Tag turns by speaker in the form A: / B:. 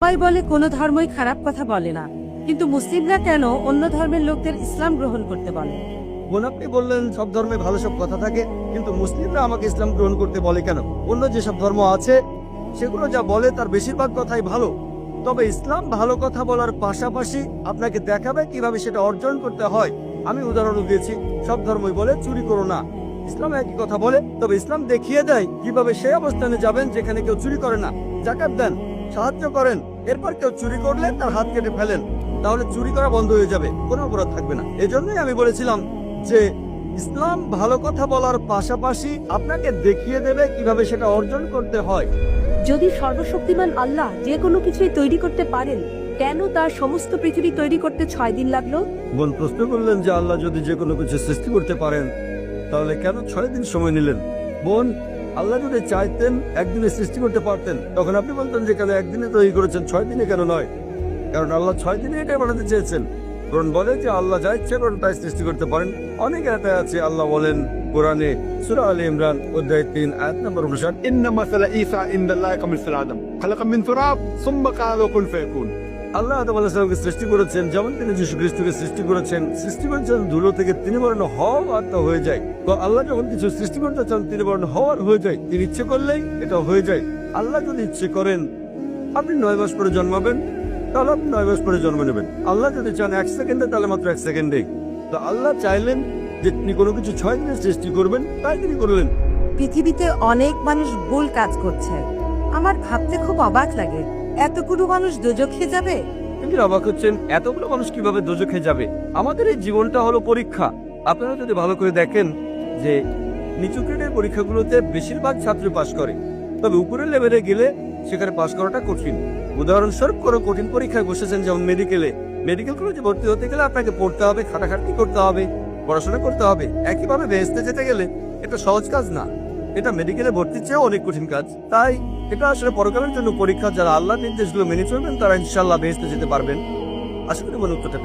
A: সবাই বলে কোনো ধর্মই খারাপ কথা বলে না, কিন্তু মুসলিমরা কেন অন্য ধর্মের লোকদের ইসলাম গ্রহণ করতে বলে?
B: বোন, আপনি বললেন সব ধর্মে ভালো সব কথা থাকে, কিন্তু মুসলিমরা আমাকে ইসলাম গ্রহণ করতে বলে কেন? অন্য যেসব ধর্ম আছে সেগুলো যা বলে তার বেশিরভাগ কথাই ভালো, তবে ইসলাম ভালো কথা বলার পাশাপাশি আপনাকে দেখাবে কিভাবে সেটা অর্জন করতে হয়। আমি উদাহরণ দিয়েছি, সব ধর্মই বলে চুরি করো না, ইসলাম একই কথা বলে, তবে ইসলাম দেখিয়ে দেয় কিভাবে সেই অবস্থানে যাবেন যেখানে কেউ চুরি করে না। জাকাত দেন, সাহায্য করেন, এরপর কেউ চুরি করলে তার হাত কেটে ফেলেন, তাহলে চুরি করা বন্ধ হয়ে যাবে, কোনো অপরাধ থাকবে না। এজন্যই আমি বলেছিলাম যে ইসলাম ভালো কথা বলার পাশাপাশি আপনাকে দেখিয়ে দেবে কিভাবে সেটা অর্জন করতে হয়।
C: যদি সর্বশক্তিমান আল্লাহ যে কোনো কিছুই তৈরি করতে পারেন, কেন তার সমস্ত পৃথিবী তৈরি করতে 6 দিন লাগলো?
B: বোন প্রশ্ন করলেন যে আল্লাহ যদি যে কোনো কিছু সৃষ্টি করতে পারেন তাহলে কেন 6 দিন সময় নিলেন? বোন, আল্লাহ যদি চাইতেন একদিনে সৃষ্টি করতে পারতেন, তখন আপনি বলতেন যে কেন একদিনে তৈরি করেছেন, 6 দিনে কেন নয়? কারণ আল্লাহ 6 দিনে এটাই বানাতে চেয়েছেন। কোরআন বলে যে আল্লাহ যা ইচ্ছে করেন তাই সৃষ্টি করতে পারেন। অনেক আয়াত আছে, আল্লাহ বলেন কোরআনে সূরা আলে ইমরান অধ্যায় 3 আয়াত নম্বর 59,
D: إن مثل عيسى عند الله كمثل آدم خلق من تراب ثم قال له كن فيكون।
B: আল্লাহ আদম আলাইহিস সালামকে সৃষ্টি করেছেন যেমন তিনি যীশু খ্রিস্টকে সৃষ্টি করেছেন। সৃষ্টি করেছেন ধুলো থেকে, তিনি বলেন হও আর তা হয়ে যায়। তো আল্লাহ যখন কিছু সৃষ্টি করতে চান তিনি বলেন হওয়ার হয়ে যায়, তিনি ইচ্ছে করলেই এটা হয়ে যায়। আল্লাহ যদি ইচ্ছে করেন আপনি 9 মাস পরে জন্মাবেন, তাহলে আপনি 9 মাস পরে জন্ম নেবেন। আল্লাহ যদি চান 1 সেকেন্ডে, তাহলে মাত্র 1 সেকেন্ডেই। তো আল্লাহ চাইলেন যে তিনি কোনো কিছু 6 দিনে সৃষ্টি করবেন, তাই তিনি করলেন।
A: পৃথিবীতে অনেক মানুষ ভুল কাজ করছে, আমার ভাবতে খুব অবাক লাগে, এতগুলো মানুষ দোজখে যাবে।
B: তিনি অবাক হচ্ছেন এতগুলো মানুষ কিভাবে দোজখে যাবে? আমাদের এই জীবনটা হলো পরীক্ষা। আপনারা যদি ভালো করে দেখেন যে নিচু গ্রেডের পরীক্ষাগুলোতে বেশিরভাগ ছাত্র পাশ করে, তবে উপরের লেভেলে গেলে সেখানে পাশ করাটা কঠিন। উদাহরণস্বরূপ কোনো কঠিন পরীক্ষায় বসেছেন যেমন মেডিকেল কলেজে ভর্তি হতে গেলে আপনাকে পড়তে হবে, খাটাখাটি করতে হবে, পড়াশোনা করতে হবে। একইভাবে বেহেশতে যেতে গেলে এটা সহজ কাজ না, এটা মেডিকেলে ভর্তির চেয়েও অনেক কঠিন কাজ। তাই এটা আসলে পরকালের জন্য পরীক্ষা। যারা আল্লাহর নির্দেশগুলো মেনে চলবেন তারা ইনশাআল্লাহ বেহেশতে যেতে পারবেন। আশা করি মনে উত্তরটা